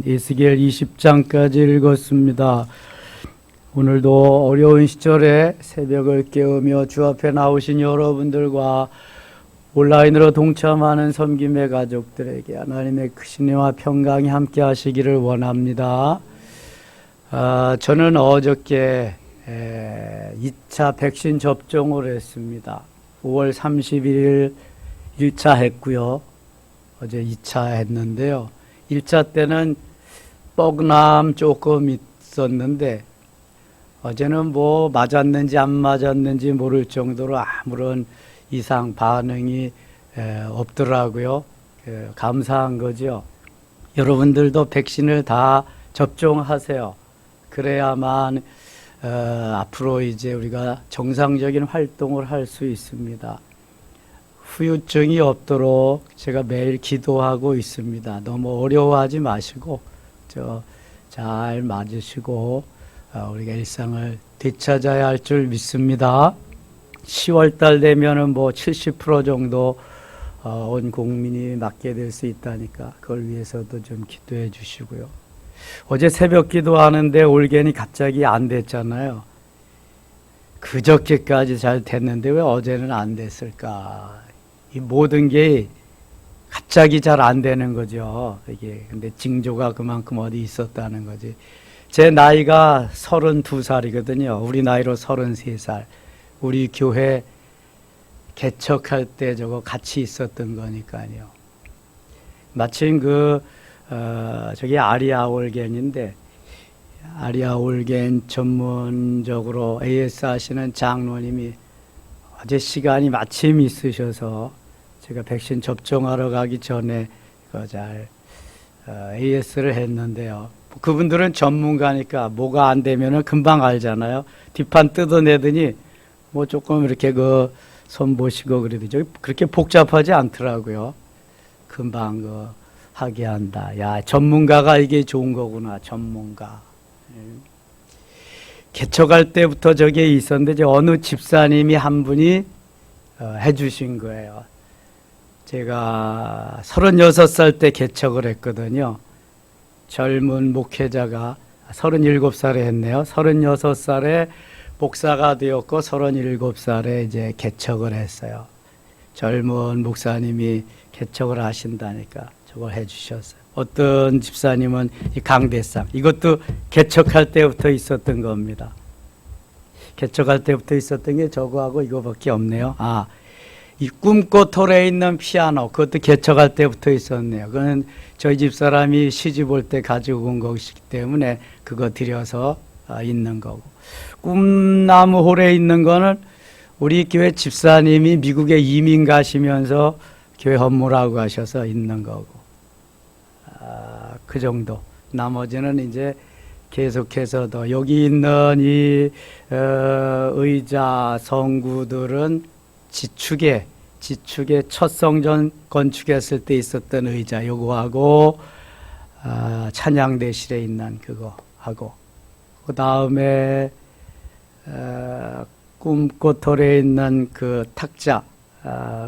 에스겔 20장까지 읽었습니다. 오늘도 어려운 시절에 새벽을 깨우며 주 앞에 나오신 여러분들과 온라인으로 동참하는 섬김의 가족들에게 하나님의 크신 은혜와 평강이 함께 하시기를 원합니다. 저는 어저께 2차 백신 접종을 했습니다. 5월 31일 1차 했고요. 어제 2차 했는데요. 1차 때는 뻐근함 조금 있었는데 어제는 뭐 맞았는지 안 맞았는지 모를 정도로 아무런 이상 반응이 없더라고요. 감사한 거죠. 여러분들도 백신을 다 접종하세요. 그래야만 앞으로 이제 우리가 정상적인 활동을 할 수 있습니다. 후유증이 없도록 제가 매일 기도하고 있습니다. 너무 어려워하지 마시고 잘 맞으시고 우리가 일상을 되찾아야 할 줄 믿습니다. 10월달 되면은 뭐 70% 정도 온 국민이 맞게 될 수 있다니까 그걸 위해서도 좀 기도해 주시고요. 어제 새벽 기도하는데 올게니 갑자기 안 됐잖아요. 그저께까지 잘 됐는데 왜 어제는 안 됐을까? 이 모든 게 갑자기 잘 안 되는 거죠. 이게 근데 징조가 그만큼 어디 있었다는 거지. 제 나이가 32살이거든요. 우리 나이로 33살. 우리 교회 개척할 때 저거 같이 있었던 거니까요. 마침 저기 아리아 올겐인데, 아리아 올겐 전문적으로 AS 하시는 장로님이 어제 시간이 마침 있으셔서 제가 백신 접종하러 가기 전에 AS를 했는데요. 그분들은 전문가니까 뭐가 안 되면은 금방 알잖아요. 뒷판 뜯어내더니 뭐 조금 이렇게 손 보시고 그러더니 그렇게 복잡하지 않더라고요. 금방 하게 한다. 야, 전문가가 이게 좋은 거구나. 전문가. 개척할 때부터 저게 있었는데 이제 어느 집사님이 한 분이 해주신 거예요. 제가 36살 때 개척을 했거든요. 젊은 목회자가 37살에 했네요. 36살에 목사가 되었고 37살에 이제 개척을 했어요. 젊은 목사님이 개척을 하신다니까 저걸 해주셨어요. 어떤 집사님은 이 강대상, 이것도 개척할 때부터 있었던 겁니다. 개척할 때부터 있었던 게 저거하고 이거밖에 없네요. 이 꿈꽃홀에 있는 피아노, 그것도 개척할 때부터 있었네요. 그건 저희 집사람이 시집 올 때 가지고 온 것이기 때문에 그거 들여서 있는 거고. 꿈나무홀에 있는 거는 우리 교회 집사님이 미국에 이민 가시면서 교회 헌물하고 가셔서 있는 거고. 그 정도. 나머지는 이제 계속해서 더 여기 있는 이 의자 성구들은 지축에 첫 성전 건축했을 때 있었던 의자 요거하고 찬양대실에 있는 그거 하고 그 다음에 꿈꽃홀에 있는 그 탁자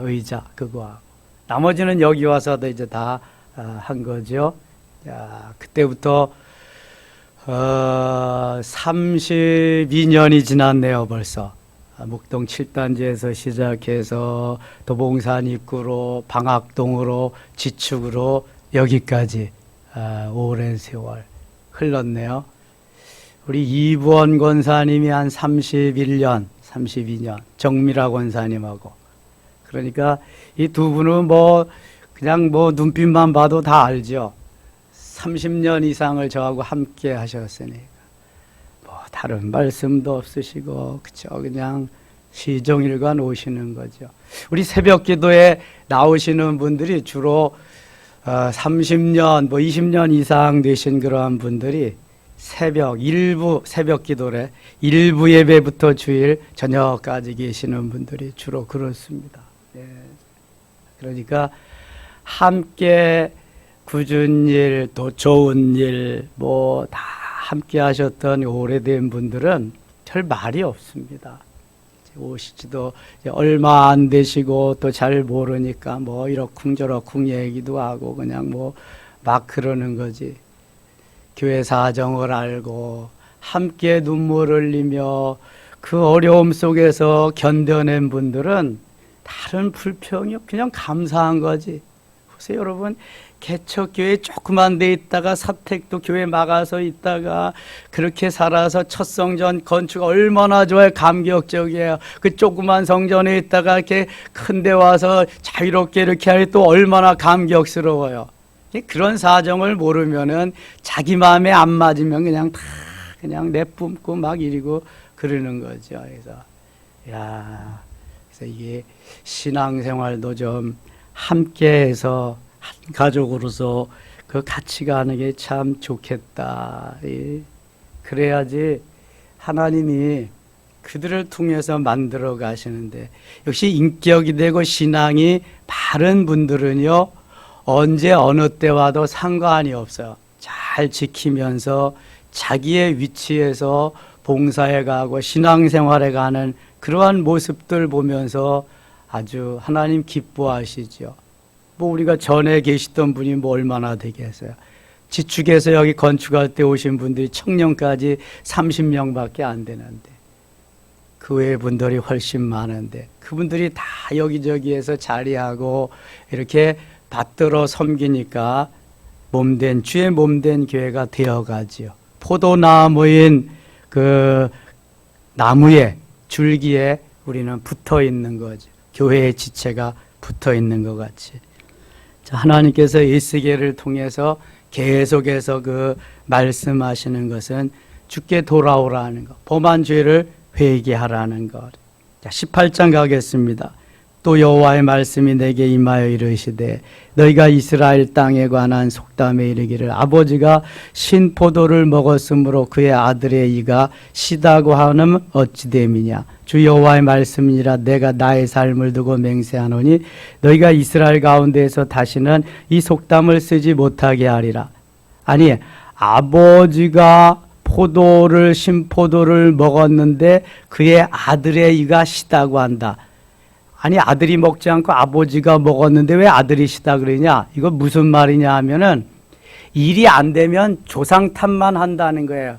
의자 그거 하고 나머지는 여기 와서도 이제 다 한 거죠. 그때부터 32년이 지났네요, 벌써. 목동 7단지에서 시작해서 도봉산 입구로 방학동으로 지축으로 여기까지 오랜 세월 흘렀네요. 우리 이부원 권사님이 한 31년, 32년 정미라 권사님하고 그러니까 이 두 분은 그냥 눈빛만 봐도 다 알죠. 30년 이상을 저하고 함께 하셨으니까. 다른 말씀도 없으시고, 그쵸. 그냥 시종일관 오시는 거죠. 우리 새벽 기도에 나오시는 분들이 주로 30년, 20년 이상 되신 그러한 분들이 일부 새벽 기도래, 일부 예배부터 주일 저녁까지 계시는 분들이 주로 그렇습니다. 그러니까 함께 굳은 일, 또 좋은 일, 다 함께 하셨던 오래된 분들은 별 말이 없습니다. 오시지도 얼마 안 되시고 또 잘 모르니까 이러쿵저러쿵 얘기도 하고 그냥 막 그러는 거지. 교회 사정을 알고 함께 눈물을 흘리며 그 어려움 속에서 견뎌낸 분들은 다른 불평이 그냥 감사한 거지. 보세요, 여러분. 개척교회 조그만 데 있다가 사택도 교회 막아서 있다가 그렇게 살아서 첫 성전 건축 얼마나 좋아요. 감격적이에요. 그 조그만 성전에 있다가 이렇게 큰 데 와서 자유롭게 이렇게 하니 또 얼마나 감격스러워요. 그런 사정을 모르면은 자기 마음에 안 맞으면 그냥 다 그냥 내뿜고 막 이러고 그러는 거죠. 그래서 그래서 이게 신앙생활도 좀 함께해서 한 가족으로서 그 같이 가는 게 참 좋겠다. 그래야지 하나님이 그들을 통해서 만들어 가시는데, 역시 인격이 되고 신앙이 바른 분들은요 언제 어느 때 와도 상관이 없어요. 잘 지키면서 자기의 위치에서 봉사해 가고 신앙생활에 가는 그러한 모습들 보면서 아주 하나님 기뻐하시죠. 뭐 우리가 전에 계시던 분이 뭐 얼마나 되겠어요. 지축에서 여기 건축할 때 오신 분들이 청년까지 30명밖에 안 되는데 그 외의 분들이 훨씬 많은데 그분들이 다 여기저기에서 자리하고 이렇게 받들어 섬기니까 몸된 주의 몸된 교회가 되어가지요. 포도나무인 그 나무에 줄기에 우리는 붙어 있는 거죠. 교회의 지체가 붙어 있는 것 같이. 자, 하나님께서 에스겔을 통해서 계속해서 그 말씀하시는 것은 주께 돌아오라는 것, 범한 죄를 회개하라는 것. 자, 18장 가겠습니다. 또 여호와의 말씀이 내게 임하여 이르시되 너희가 이스라엘 땅에 관한 속담에 이르기를 아버지가 신포도를 먹었으므로 그의 아들의 이가 시다고 하는 어찌 됨이냐. 주 여호와의 말씀이니라. 내가 나의 삶을 두고 맹세하노니 너희가 이스라엘 가운데에서 다시는 이 속담을 쓰지 못하게 하리라. 아니, 아버지가 신포도를 먹었는데 그의 아들의 이가 시다고 한다. 아니, 아들이 먹지 않고 아버지가 먹었는데 왜 아들이 시다 그러냐? 이거 무슨 말이냐 하면은 일이 안 되면 조상 탓만 한다는 거예요.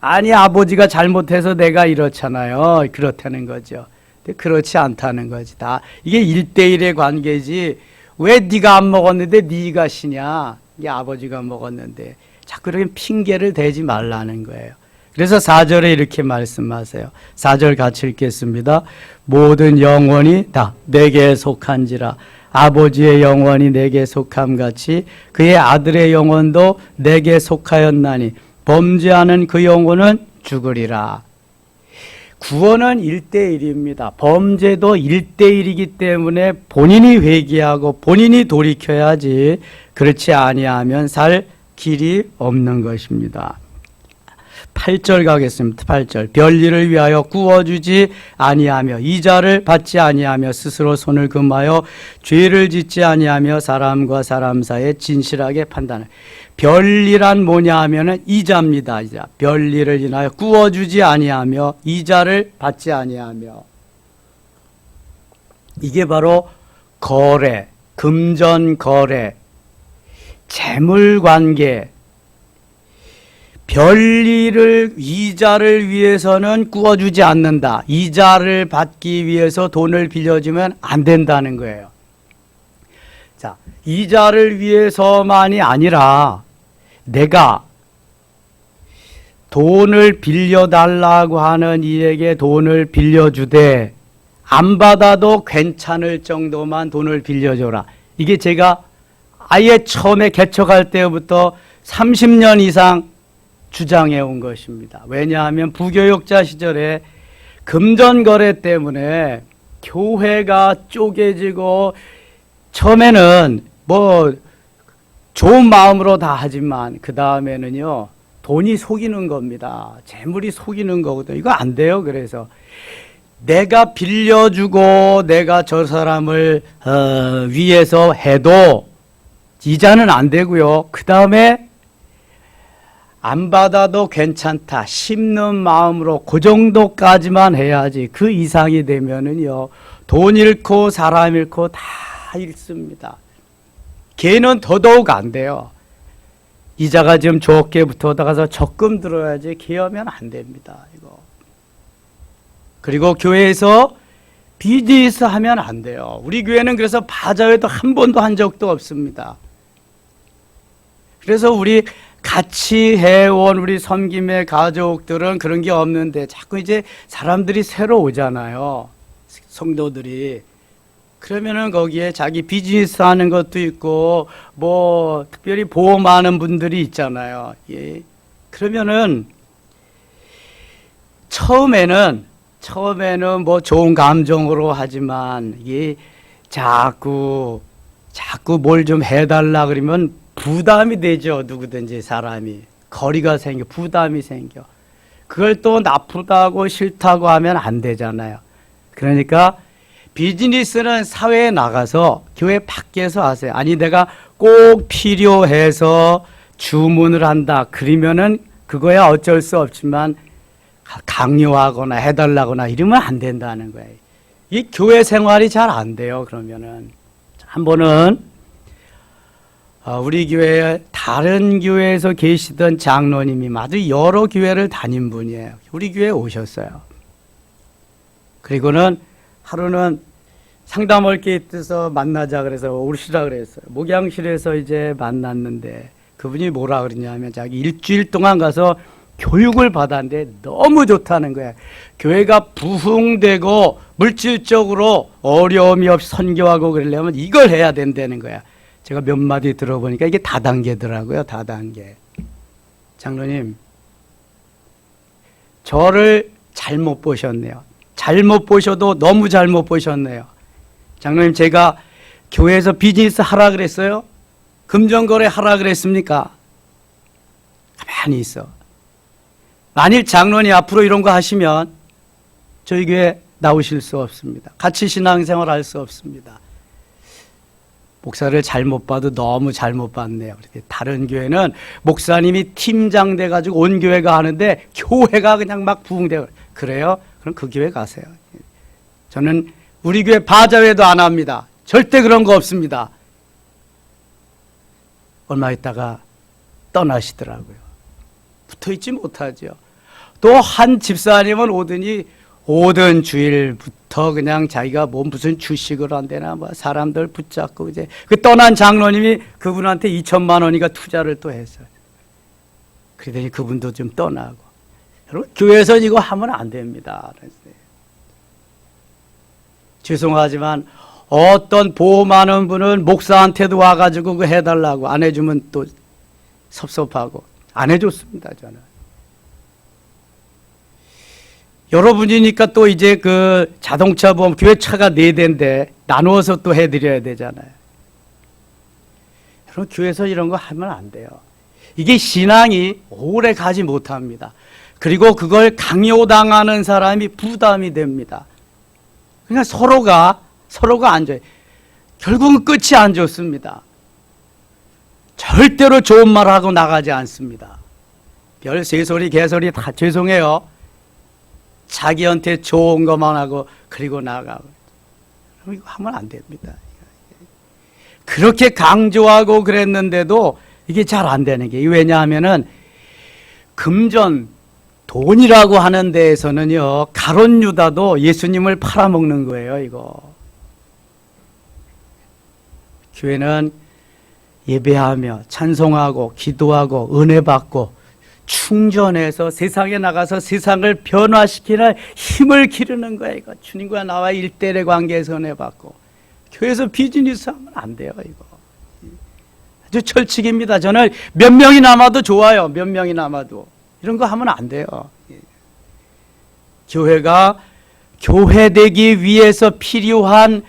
아니, 아버지가 잘못해서 내가 이렇잖아요. 그렇다는 거죠. 근데 그렇지 않다는 거지. 다 이게 1대1의 관계지. 왜 네가 안 먹었는데 네가 시냐? 이게 아버지가 먹었는데. 자꾸 그렇게 핑계를 대지 말라는 거예요. 그래서 4절에 이렇게 말씀하세요. 4절 같이 읽겠습니다. 모든 영혼이 다 내게 속한지라. 아버지의 영혼이 내게 속함같이 그의 아들의 영혼도 내게 속하였나니 범죄하는 그 영혼은 죽으리라. 구원은 1대1입니다. 범죄도 1대1이기 때문에 본인이 회개하고 본인이 돌이켜야지 그렇지 아니하면 살 길이 없는 것입니다. 8절 가겠습니다. 8절. 별일을 위하여 구워주지 아니하며 이자를 받지 아니하며 스스로 손을 금하여 죄를 짓지 아니하며 사람과 사람 사이에 진실하게 판단을. 별일란 뭐냐 하면은 이자입니다. 이자. 별일을 인하여 구워주지 아니하며 이자를 받지 아니하며. 이게 바로 거래, 금전 거래, 재물관계. 별일을 이자를 위해서는 구워주지 않는다. 이자를 받기 위해서 돈을 빌려주면 안 된다는 거예요. 자, 이자를 위해서만이 아니라 내가 돈을 빌려달라고 하는 이에게 돈을 빌려주되 안 받아도 괜찮을 정도만 돈을 빌려줘라. 이게 제가 아예 처음에 개척할 때부터 30년 이상 주장해 온 것입니다. 왜냐하면 부교육자 시절에 금전거래 때문에 교회가 쪼개지고 처음에는 뭐 좋은 마음으로 다 하지만 그 다음에는요 돈이 속이는 겁니다. 재물이 속이는 거거든요. 이거 안 돼요. 그래서 내가 빌려주고 내가 저 사람을 위해서 해도 이자는 안 되고요. 그 다음에 안 받아도 괜찮다 심는 마음으로 그 정도까지만 해야지. 그 이상이 되면은요 돈 잃고 사람 잃고 다 잃습니다. 걔는 더더욱 안 돼요. 이자가 좀 적게 붙어다가서 적금 들어야지 기여하면 안 됩니다. 이거. 그리고 교회에서 비즈니스 하면 안 돼요. 우리 교회는 그래서 바자회도 한 번도 한 적도 없습니다. 그래서 우리 같이 해온 우리 섬김의 가족들은 그런 게 없는데 자꾸 이제 사람들이 새로 오잖아요. 성도들이. 그러면은 거기에 자기 비즈니스 하는 것도 있고 뭐 특별히 보험하는 분들이 있잖아요. 예. 그러면은 처음에는 뭐 좋은 감정으로 하지만 이게 자꾸 뭘 좀 해달라 그러면 부담이 되죠. 누구든지 사람이. 거리가 생겨, 부담이 생겨. 그걸 또 나쁘다고 싫다고 하면 안 되잖아요. 그러니까 비즈니스는 사회에 나가서 교회 밖에서 하세요. 아니 내가 꼭 필요해서 주문을 한다. 그러면은 그거야 어쩔 수 없지만 강요하거나 해달라거나 이러면 안 된다는 거예요. 이 교회 생활이 잘 안 돼요. 그러면은 한 번은 우리 교회 다른 교회에서 계시던 장로님이 아주 여러 교회를 다닌 분이에요. 우리 교회에 오셨어요. 그리고는 하루는 상담할 게 있어서 만나자 그래서 오시라 그랬어요. 목양실에서 이제 만났는데 그분이 뭐라 그러냐면 자기 일주일 동안 가서 교육을 받았는데 너무 좋다는 거야. 교회가 부흥되고 물질적으로 어려움이 없이 선교하고 그러려면 이걸 해야 된다는 거야. 제가 몇 마디 들어보니까 이게 다단계더라고요. 다단계. 장로님, 저를 잘못 보셨네요. 잘못 보셔도 너무 잘못 보셨네요. 장로님, 제가 교회에서 비즈니스 하라 그랬어요? 금전거래 하라 그랬습니까? 가만히 있어. 만일 장로님 앞으로 이런 거 하시면 저희 교회 나오실 수 없습니다. 같이 신앙생활 할 수 없습니다. 목사를 잘못 봐도 너무 잘못 봤네요. 다른 교회는 목사님이 팀장 돼가지고 온 교회가 하는데 교회가 그냥 막 부흥되고 그래요? 그럼 그 교회 가세요. 저는 우리 교회 바자회도 안 합니다. 절대 그런 거 없습니다. 얼마 있다가 떠나시더라고요. 붙어있지 못하죠. 또 한 집사님은 오던 주일부터 그냥 자기가 뭐 무슨 주식을 한대나 뭐 사람들 붙잡고 이제 그 떠난 장로님이 그분한테 2천만 원이가 투자를 또 했어요. 그러더니 그분도 좀 떠나고. 여러분, 교회에서 이거 하면 안 됩니다. 죄송하지만 어떤 보험하는 분은 목사한테도 와가지고 그거 해달라고 안 해주면 또 섭섭하고 안 해줬습니다. 저는. 여러분이니까 또 이제 그 자동차 보험 교회 차가 4대인데 나누어서 또 해드려야 되잖아요. 여러분, 교회에서 이런 거 하면 안 돼요. 이게 신앙이 오래 가지 못합니다. 그리고 그걸 강요당하는 사람이 부담이 됩니다. 그러니까 서로가 안 좋아요. 결국은 끝이 안 좋습니다. 절대로 좋은 말하고 나가지 않습니다. 별 새소리 개소리 다 죄송해요. 자기한테 좋은 것만 하고 그리고 나가고. 이거 하면 안 됩니다. 그렇게 강조하고 그랬는데도 이게 잘 안 되는 게 왜냐하면은 금전 돈이라고 하는 데에서는요 가룟 유다도 예수님을 팔아먹는 거예요. 이거 교회는 예배하며 찬송하고 기도하고 은혜 받고 충전해서 세상에 나가서 세상을 변화시키는 힘을 기르는 거예요. 이거 주님과 나와 일대일의 관계에서 은혜 받고 교회에서 비즈니스 하면 안 돼요. 이거 아주 철칙입니다. 저는 몇 명이 남아도 좋아요. 몇 명이 남아도 이런 거 하면 안 돼요. 교회가 교회되기 위해서 필요한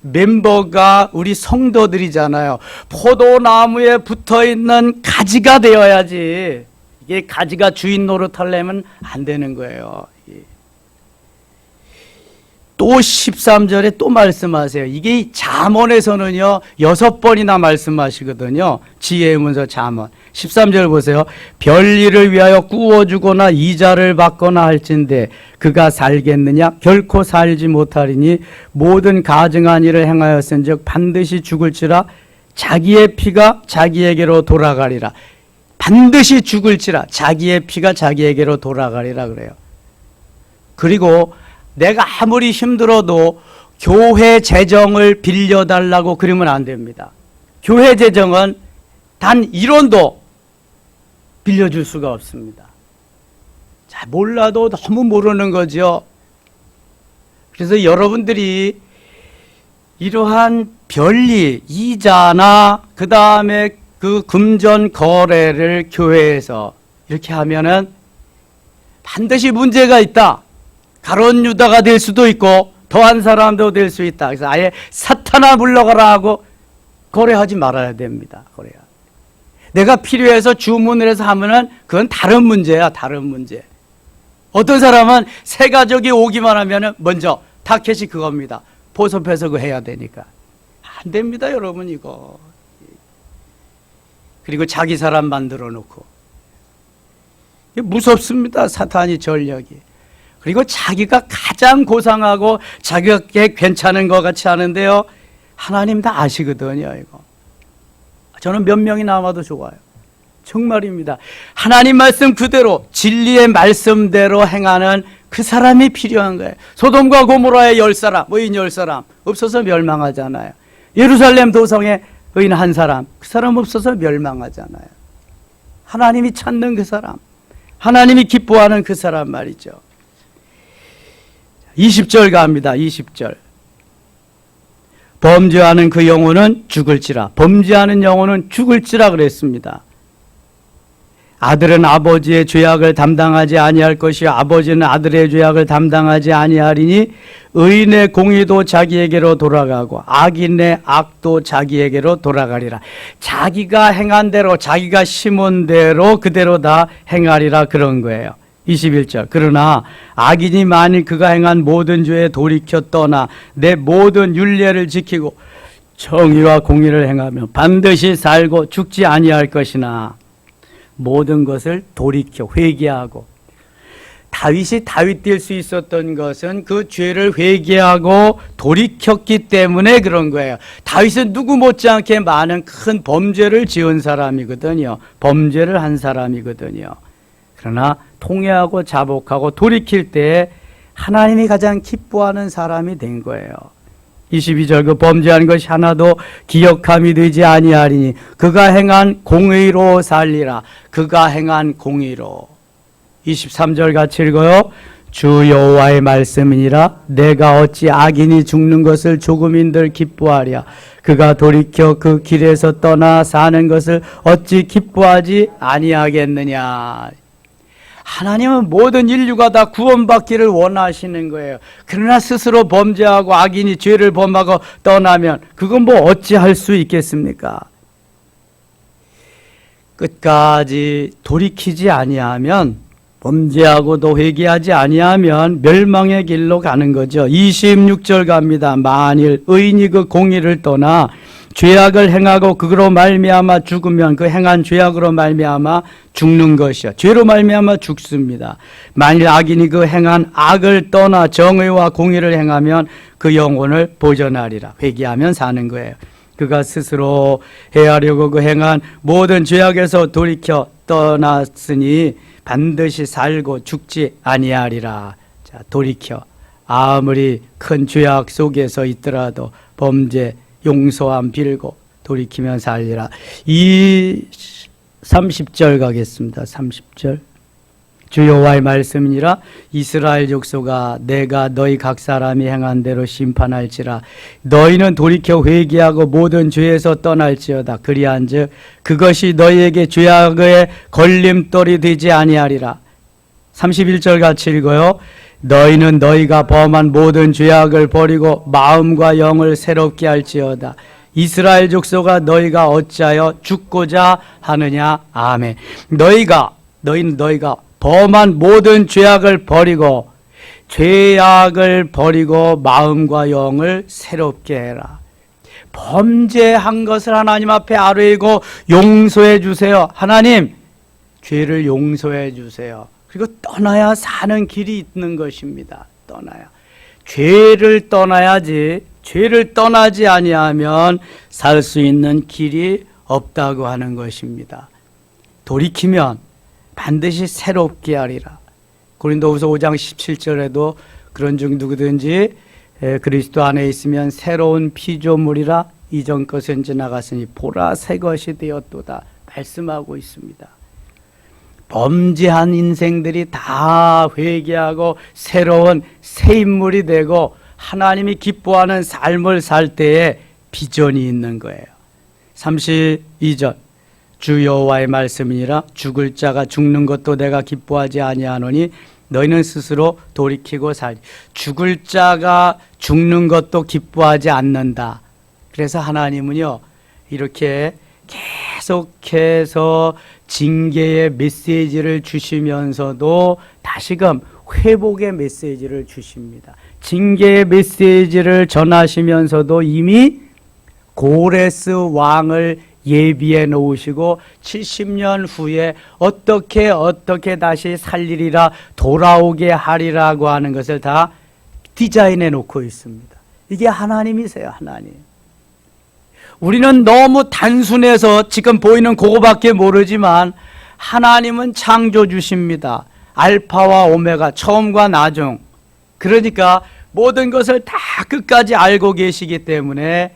멤버가 우리 성도들이잖아요. 포도나무에 붙어있는 가지가 되어야지. 이게 가지가 주인 노릇하려면 안 되는 거예요. 또 13절에 또 말씀하세요. 이게 잠언에서는요 6번이나 말씀하시거든요. 지혜의 문서 잠언 13절 보세요. 별일을 위하여 꾸어주거나 이자를 받거나 할진대 그가 살겠느냐? 결코 살지 못하리니 모든 가증한 일을 행하였은즉 반드시 죽을지라 자기의 피가 자기에게로 돌아가리라. 반드시 죽을지라 자기의 피가 자기에게로 돌아가리라 그래요. 그리고 내가 아무리 힘들어도 교회 재정을 빌려달라고 그러면 안 됩니다. 교회 재정은 단 1원도 빌려줄 수가 없습니다. 자, 몰라도 너무 모르는 거죠. 그래서 여러분들이 이러한 변리, 이자나 그 다음에 그 금전 거래를 교회에서 이렇게 하면은 반드시 문제가 있다. 가론 유다가 될 수도 있고 더한 사람도 될 수 있다. 그래서 아예 사탄아 물러가라 하고 거래하지 말아야 됩니다. 거래야. 내가 필요해서 주문을 해서 하면은 그건 다른 문제야. 다른 문제. 어떤 사람은 새 가족이 오기만 하면은 먼저 타켓이 그겁니다. 포섭해서 그거 해야 되니까. 안 됩니다, 여러분, 이거. 그리고 자기 사람 만들어 놓고. 무섭습니다, 사탄이 전력이. 그리고 자기가 가장 고상하고 자기에게 괜찮은 것 같이 하는데요. 하나님 다 아시거든요, 이거. 저는 몇 명이 남아도 좋아요. 정말입니다. 하나님 말씀 그대로 진리의 말씀대로 행하는 그 사람이 필요한 거예요. 소돔과 고모라의 10사람, 의인 10사람 없어서 멸망하잖아요. 예루살렘 도성에 의인 한 사람, 그 사람 없어서 멸망하잖아요. 하나님이 찾는 그 사람, 하나님이 기뻐하는 그 사람 말이죠. 20절 갑니다. 20절. 범죄하는 그 영혼은 죽을지라. 범죄하는 영혼은 죽을지라 그랬습니다. 아들은 아버지의 죄악을 담당하지 아니할 것이요 아버지는 아들의 죄악을 담당하지 아니하리니 의인의 공의도 자기에게로 돌아가고 악인의 악도 자기에게로 돌아가리라. 자기가 행한 대로 자기가 심은 대로 그대로 다 행하리라 그런 거예요. 21절. 그러나 악인이 만일 그가 행한 모든 죄에 돌이켜 떠나 내 모든 율례를 지키고 정의와 공의를 행하며 반드시 살고 죽지 아니할 것이나 모든 것을 돌이켜 회개하고 다윗이 다윗 될 수 있었던 것은 그 죄를 회개하고 돌이켰기 때문에 그런 거예요. 다윗은 누구 못지않게 많은 큰 범죄를 지은 사람이거든요. 범죄를 한 사람이거든요. 그러나 통회하고 자복하고 돌이킬 때 하나님이 가장 기뻐하는 사람이 된 거예요. 22절. 그 범죄한 것이 하나도 기억함이 되지 아니하리니 그가 행한 공의로 살리라. 그가 행한 공의로. 23절 같이 읽어요. 주 여호와의 말씀이니라. 내가 어찌 악인이 죽는 것을 조금인들 기뻐하랴. 그가 돌이켜 그 길에서 떠나 사는 것을 어찌 기뻐하지 아니하겠느냐. 하나님은 모든 인류가 다 구원받기를 원하시는 거예요. 그러나 스스로 범죄하고 악인이 죄를 범하고 떠나면 그건 뭐 어찌할 수 있겠습니까? 끝까지 돌이키지 아니하면, 범죄하고도 회개하지 아니하면 멸망의 길로 가는 거죠. 26절 갑니다. 만일 의인이 그 공의를 떠나 죄악을 행하고 그로 말미암아 죽으면 그 행한 죄악으로 말미암아 죽는 것이요. 죄로 말미암아 죽습니다. 만일 악인이 그 행한 악을 떠나 정의와 공의를 행하면 그 영혼을 보전하리라. 회개하면 사는 거예요. 그가 스스로 해하려고 그 행한 모든 죄악에서 돌이켜 떠났으니 반드시 살고 죽지 아니하리라. 자, 돌이켜 아무리 큰 죄악 속에서 있더라도 범죄 용서함 빌고 돌이키면 살리라. 30절 가겠습니다. 30절. 주 여호와의 말씀이니라. 이스라엘 족속아 내가 너희 각 사람이 행한 대로 심판할지라. 너희는 돌이켜 회개하고 모든 죄에서 떠날지어다. 그리한즉 그것이 너희에게 죄악의 걸림돌이 되지 아니하리라. 31절 같이 읽어요. 너희는 너희가 범한 모든 죄악을 버리고 마음과 영을 새롭게 할지어다. 이스라엘 족속아 너희가 어찌하여 죽고자 하느냐. 아멘. 너희는 너희가 범한 모든 죄악을 버리고 마음과 영을 새롭게 해라. 범죄한 것을 하나님 앞에 아뢰고 용서해 주세요. 하나님, 죄를 용서해 주세요. 그리고 떠나야 사는 길이 있는 것입니다. 떠나야. 죄를 떠나야지. 죄를 떠나지 아니하면 살 수 있는 길이 없다고 하는 것입니다. 돌이키면 반드시 새롭게 하리라. 고린도후서 5장 17절에도 그런 중 누구든지 그리스도 안에 있으면 새로운 피조물이라 이전 것은 지나갔으니 보라 새 것이 되었도다 말씀하고 있습니다. 범죄한 인생들이 다 회개하고 새로운 새 인물이 되고 하나님이 기뻐하는 삶을 살 때에 비전이 있는 거예요. 32절 주 여호와의 말씀이니라 죽을 자가 죽는 것도 내가 기뻐하지 아니하노니 너희는 스스로 돌이키고 살리. 죽을 자가 죽는 것도 기뻐하지 않는다. 그래서 하나님은요 이렇게 계속해서 징계의 메시지를 주시면서도 다시금 회복의 메시지를 주십니다. 징계의 메시지를 전하시면서도 이미 고레스 왕을 예비해 놓으시고 70년 후에 어떻게 다시 살리리라 돌아오게 하리라고 하는 것을 다 디자인해 놓고 있습니다. 이게 하나님이세요. 하나님. 우리는 너무 단순해서 지금 보이는 그거밖에 모르지만 하나님은 창조주십니다. 알파와 오메가, 처음과 나중. 그러니까 모든 것을 다 끝까지 알고 계시기 때문에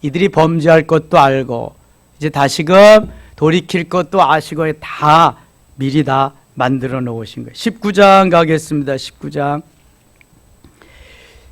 이들이 범죄할 것도 알고 이제 다시금 돌이킬 것도 아시고 다 미리 다 만들어 놓으신 거예요. 19장 가겠습니다. 19장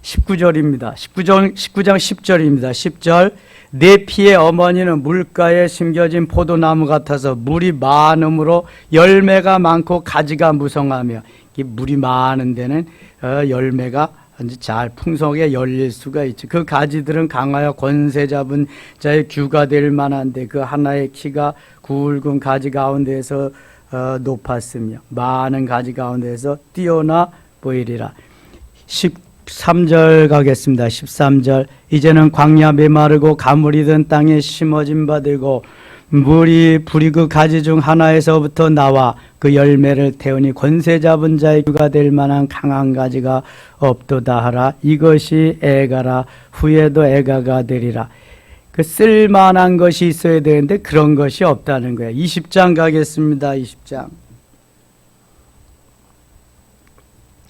19절입니다. 19장 10절입니다. 10절 내 피의 어머니는 물가에 심겨진 포도나무 같아서 물이 많음으로 열매가 많고 가지가 무성하며 이 물이 많은 데는 열매가 잘 풍성하게 열릴 수가 있죠. 그 가지들은 강하여 권세 잡은 자의 규가 될 만한데 그 하나의 키가 굵은 가지 가운데에서 높았으며 많은 가지 가운데에서 뛰어나 보이리라. 13절 가겠습니다. 13절 이제는 광야 메마르고 가물이 든 땅에 심어진 바 되고 물이 불이 그 가지 중 하나에서부터 나와 그 열매를 태우니 권세 잡은 자의 규가 될 만한 강한 가지가 없도다 하라. 이것이 애가라. 후에도 애가가 되리라. 그 쓸만한 것이 있어야 되는데 그런 것이 없다는 거예요. 20장 가겠습니다. 20장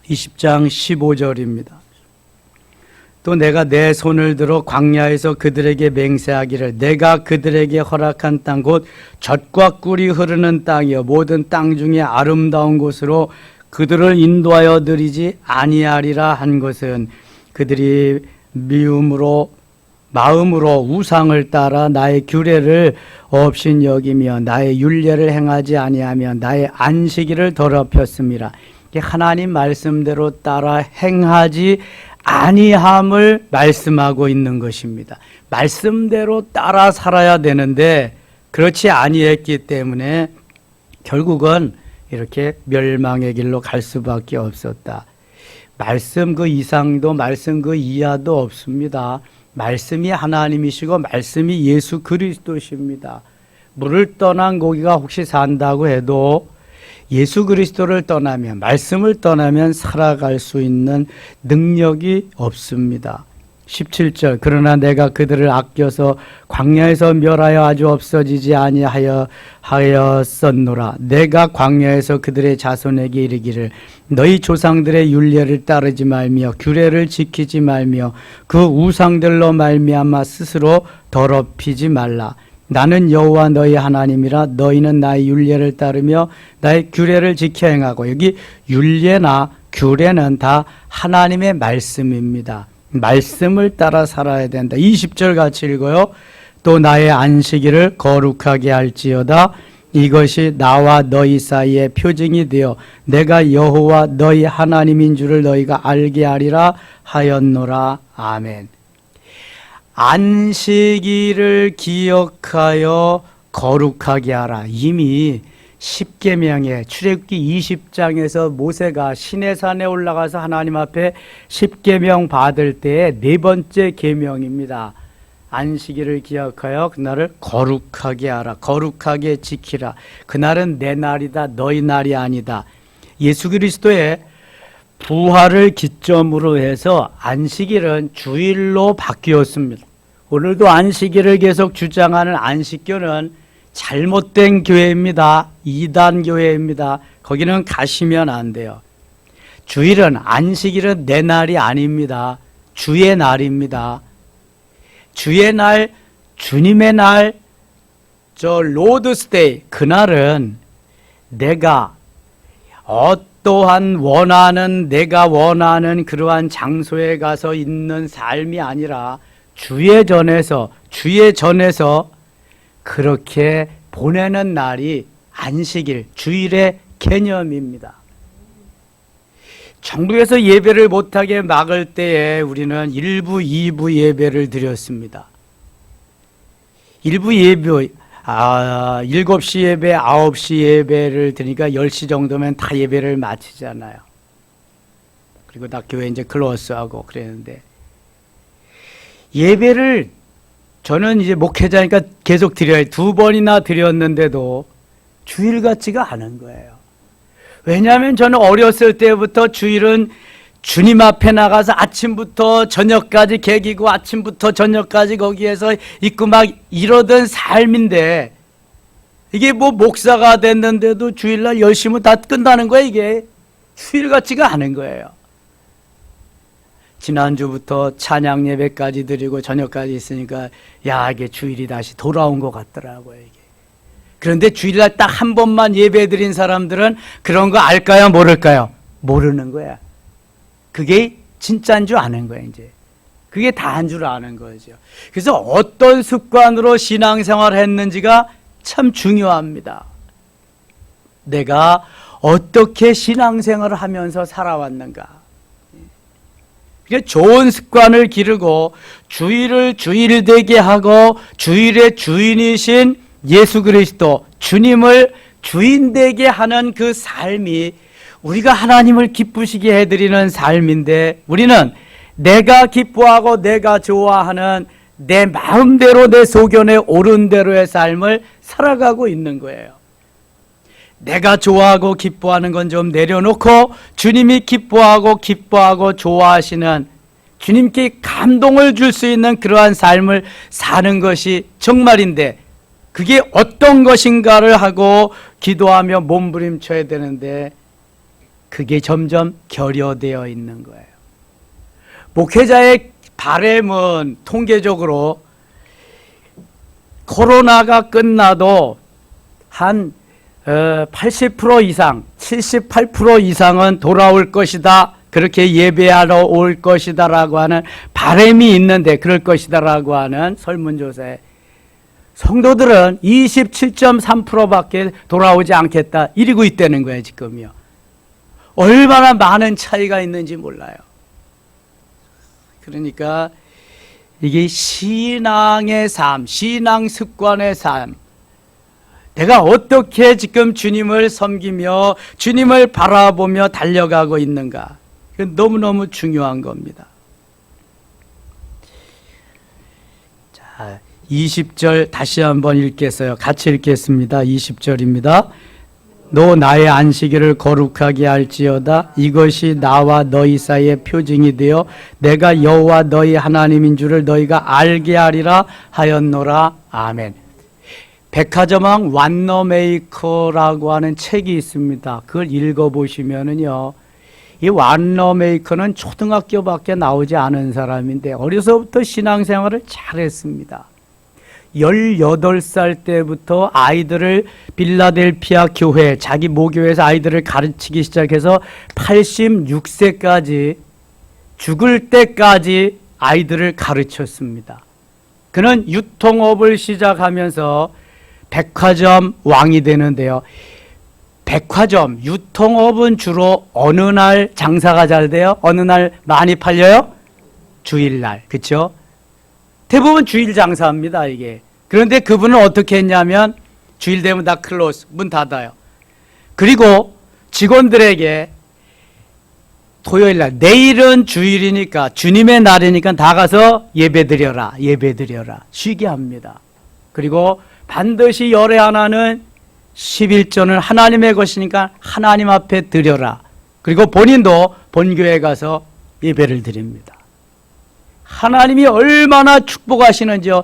15절입니다. 또 내가 내 손을 들어 광야에서 그들에게 맹세하기를 내가 그들에게 허락한 땅 곧 젖과 꿀이 흐르는 땅이여 모든 땅 중에 아름다운 곳으로 그들을 인도하여 드리지 아니하리라 한 것은 그들이 마음으로 우상을 따라 나의 규례를 없인 여기며 나의 율례를 행하지 아니하며 나의 안식일을 더럽혔음이라. 하나님 말씀대로 따라 행하지 아니함을 말씀하고 있는 것입니다. 말씀대로 따라 살아야 되는데 그렇지 아니했기 때문에 결국은 이렇게 멸망의 길로 갈 수밖에 없었다. 말씀 그 이상도 말씀 그 이하도 없습니다. 말씀이 하나님이시고 말씀이 예수 그리스도십니다. 물을 떠난 고기가 혹시 산다고 해도 예수 그리스도를 떠나면 말씀을 떠나면 살아갈 수 있는 능력이 없습니다. 17절 그러나 내가 그들을 아껴서 광야에서 멸하여 아주 없어지지 아니하였었노라. 내가 광야에서 그들의 자손에게 이르기를 너희 조상들의 율례를 따르지 말며 규례를 지키지 말며 그 우상들로 말미암아 스스로 더럽히지 말라. 나는 여호와 너희 하나님이라. 너희는 나의 율례를 따르며 나의 규례를 지켜 행하고. 여기 율례나 규례는 다 하나님의 말씀입니다. 말씀을 따라 살아야 된다. 20절 같이 읽어요. 또 나의 안식일을 거룩하게 할지어다. 이것이 나와 너희 사이의 표징이 되어 내가 여호와 너희 하나님인 줄을 너희가 알게 하리라 하였노라. 아멘. 안식일을 기억하여 거룩하게 하라. 이미 십계명에 출애굽기 20장에서 모세가 시내산에 올라가서 하나님 앞에 십계명 받을 때의 네 번째 계명입니다. 안식일을 기억하여 그날을 거룩하게 하라. 거룩하게 지키라. 그날은 내 날이다. 너희 날이 아니다. 예수 그리스도의 부활을 기점으로 해서 안식일은 주일로 바뀌었습니다. 오늘도 안식일을 계속 주장하는 안식교는 잘못된 교회입니다. 이단 교회입니다. 거기는 가시면 안 돼요. 주일은, 안식일은 내 날이 아닙니다. 주의 날입니다. 주의 날, 주님의 날, 로드스데이, 그날은 내가 어떠한 내가 원하는 그러한 장소에 가서 있는 삶이 아니라 주의 전에서 그렇게 보내는 날이 안식일, 주일의 개념입니다. 전국에서 예배를 못하게 막을 때에 우리는 1부, 2부 예배를 드렸습니다. 1부 예배, 7시 예배, 9시 예배를 드리니까 10시 정도면 다 예배를 마치잖아요. 그리고 다 교회 이제 클로스하고 그랬는데, 예배를 저는 이제 목회자니까 계속 드려요. 2번이나 드렸는데도 주일 같지가 않은 거예요. 왜냐하면 저는 어렸을 때부터 주일은 주님 앞에 나가서 아침부터 저녁까지 개기고 아침부터 저녁까지 거기에서 있고 막 이러던 삶인데, 이게 뭐 목사가 됐는데도 주일날 열심히 다 끝나는 거예요. 이게 주일 같지가 않은 거예요. 지난주부터 찬양 예배까지 드리고 저녁까지 있으니까 이게 주일이 다시 돌아온 것 같더라고요. 이게. 그런데 주일날 딱 한 번만 예배 드린 사람들은 그런 거 알까요? 모를까요? 모르는 거야. 그게 진짜인 줄 아는 거야, 이제. 그게 다인 줄 아는 거죠. 그래서 어떤 습관으로 신앙생활을 했는지가 참 중요합니다. 내가 어떻게 신앙생활을 하면서 살아왔는가. 좋은 습관을 기르고 주일을 주일되게 하고 주일의 주인이신 예수 그리스도 주님을 주인되게 하는 그 삶이 우리가 하나님을 기쁘시게 해드리는 삶인데, 우리는 내가 기뻐하고 내가 좋아하는 내 마음대로 내 소견에 옳은 대로의 삶을 살아가고 있는 거예요. 내가 좋아하고 기뻐하는 건 좀 내려놓고 주님이 기뻐하고 좋아하시는, 주님께 감동을 줄 수 있는 그러한 삶을 사는 것이 정말인데, 그게 어떤 것인가를 하고 기도하며 몸부림쳐야 되는데 그게 점점 결여되어 있는 거예요. 목회자의 바람은 통계적으로 코로나가 끝나도 한 80% 이상, 78% 이상은 돌아올 것이다. 그렇게 예배하러 올 것이다 라고 하는 바람이 있는데, 그럴 것이다 라고 하는 설문조사에 성도들은 27.3%밖에 돌아오지 않겠다 이러고 있다는 거예요. 지금요. 얼마나 많은 차이가 있는지 몰라요. 그러니까 이게 신앙의 삶, 신앙 습관의 삶, 내가 어떻게 지금 주님을 섬기며 주님을 바라보며 달려가고 있는가, 너무너무 중요한 겁니다. 자, 20절 다시 한번 읽겠어요. 같이 읽겠습니다. 20절입니다. 너 나의 안식일을 거룩하게 할지어다. 이것이 나와 너희 사이의 표징이 되어 내가 여호와 너희 하나님인 줄을 너희가 알게 하리라 하였노라. 아멘. 백화점왕 완너메이커라고 하는 책이 있습니다. 그걸 읽어보시면은요, 이 완너메이커는 초등학교밖에 나오지 않은 사람인데 어려서부터 신앙생활을 잘했습니다. 18살 때부터 아이들을 빌라델피아 교회, 자기 모교에서 아이들을 가르치기 시작해서 86세까지 죽을 때까지 아이들을 가르쳤습니다. 그는 유통업을 시작하면서 백화점 왕이 되는데요. 백화점, 유통업은 주로 어느 날 장사가 잘 돼요? 어느 날 많이 팔려요? 주일날, 그렇죠? 대부분 주일 장사합니다, 이게. 그런데 그분은 어떻게 했냐면 주일 되면 다 클로스, 문 닫아요. 그리고 직원들에게 토요일날, 내일은 주일이니까 주님의 날이니까 다 가서 예배드려라, 예배드려라 쉬게 합니다. 그리고 반드시 열의 하나는 11조는 하나님의 것이니까 하나님 앞에 드려라. 그리고 본인도 본교회 가서 예배를 드립니다. 하나님이 얼마나 축복하시는지요.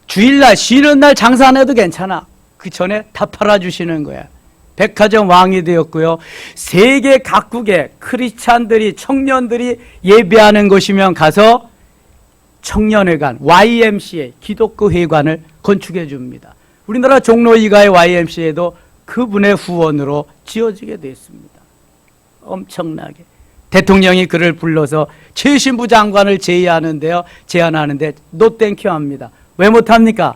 주일날 쉬는 날 장사 안 해도 괜찮아. 그 전에 다 팔아주시는 거야. 백화점 왕이 되었고요. 세계 각국의 크리스찬들이, 청년들이 예배하는 곳이면 가서 청년회관, YMCA, 기독교 회관을 건축해 줍니다. 우리나라 종로 이가의 YMCA도 그분의 후원으로 지어지게 됐습니다. 엄청나게. 대통령이 그를 불러서 최신부 장관을 제안하는데 노 땡큐 합니다. 왜 못합니까?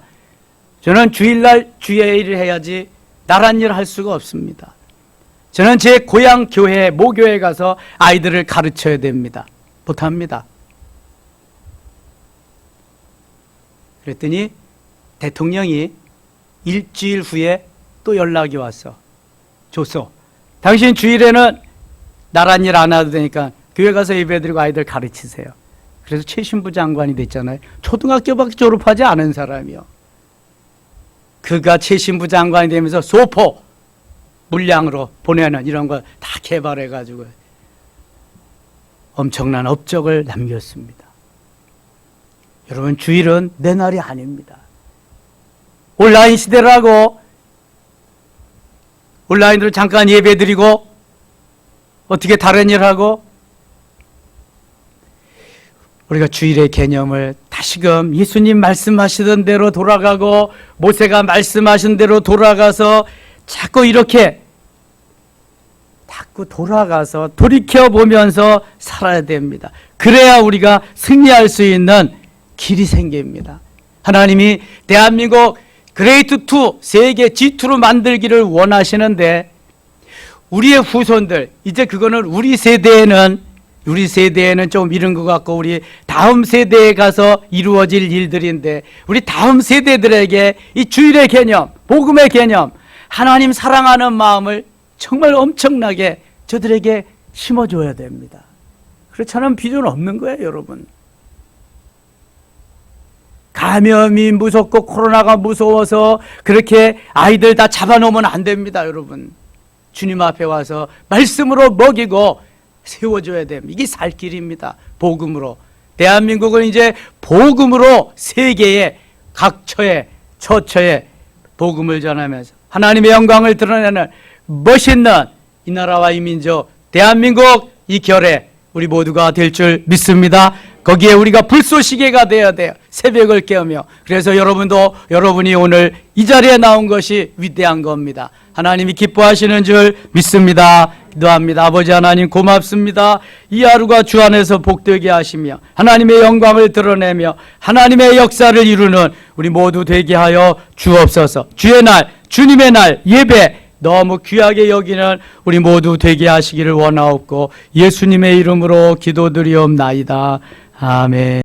저는 주일날 주일을 해야지 나란 일 할 수가 없습니다. 저는 제 고향 교회, 모교에 가서 아이들을 가르쳐야 됩니다. 못합니다. 그랬더니 대통령이 일주일 후에 또 연락이 왔어. 줬어. 당신 주일에는 나란 일 안 해도 되니까 교회 가서 예배드리고 아이들 가르치세요. 그래서 최신부 장관이 됐잖아요. 초등학교밖에 졸업하지 않은 사람이요. 그가 최신부 장관이 되면서 소포 물량으로 보내는 이런 걸 다 개발해가지고 엄청난 업적을 남겼습니다. 여러분, 주일은 내 날이 아닙니다. 온라인 시대라고 온라인으로 잠깐 예배드리고 어떻게 다른 일 하고, 우리가 주일의 개념을 다시금 예수님 말씀하시던 대로 돌아가고 모세가 말씀하신 대로 돌아가서 자꾸 이렇게 돌아가서 돌이켜보면서 살아야 됩니다. 그래야 우리가 승리할 수 있는 길이 생깁니다. 하나님이 대한민국 그레이트2, 세계 G2로 만들기를 원하시는데 우리의 후손들, 이제 그거는 우리 세대에는 좀 이른 것 같고 우리 다음 세대에 가서 이루어질 일들인데, 우리 다음 세대들에게 이 주일의 개념, 복음의 개념, 하나님 사랑하는 마음을 정말 엄청나게 저들에게 심어줘야 됩니다. 그렇지 않으면 비전 없는 거예요, 여러분. 감염이 무섭고 코로나가 무서워서 그렇게 아이들 다 잡아놓으면 안 됩니다, 여러분. 주님 앞에 와서 말씀으로 먹이고 세워줘야 됩니다. 이게 살 길입니다. 복음으로. 대한민국은 이제 복음으로 세계의 각 처처에 복음을 전하면서 하나님의 영광을 드러내는 멋있는 이 나라와 이 민족, 대한민국 이 결에 우리 모두가 될 줄 믿습니다. 거기에 우리가 불쏘시개가 되어야 돼요. 새벽을 깨우며. 그래서 여러분이 오늘 이 자리에 나온 것이 위대한 겁니다. 하나님이 기뻐하시는 줄 믿습니다. 기도합니다. 아버지 하나님 고맙습니다. 이 하루가 주 안에서 복되게 하시며 하나님의 영광을 드러내며 하나님의 역사를 이루는 우리 모두 되게 하여 주옵소서. 주의 날, 주님의 날 예배 너무 귀하게 여기는 우리 모두 되게 하시기를 원하옵고 예수님의 이름으로 기도드리옵나이다. 아멘.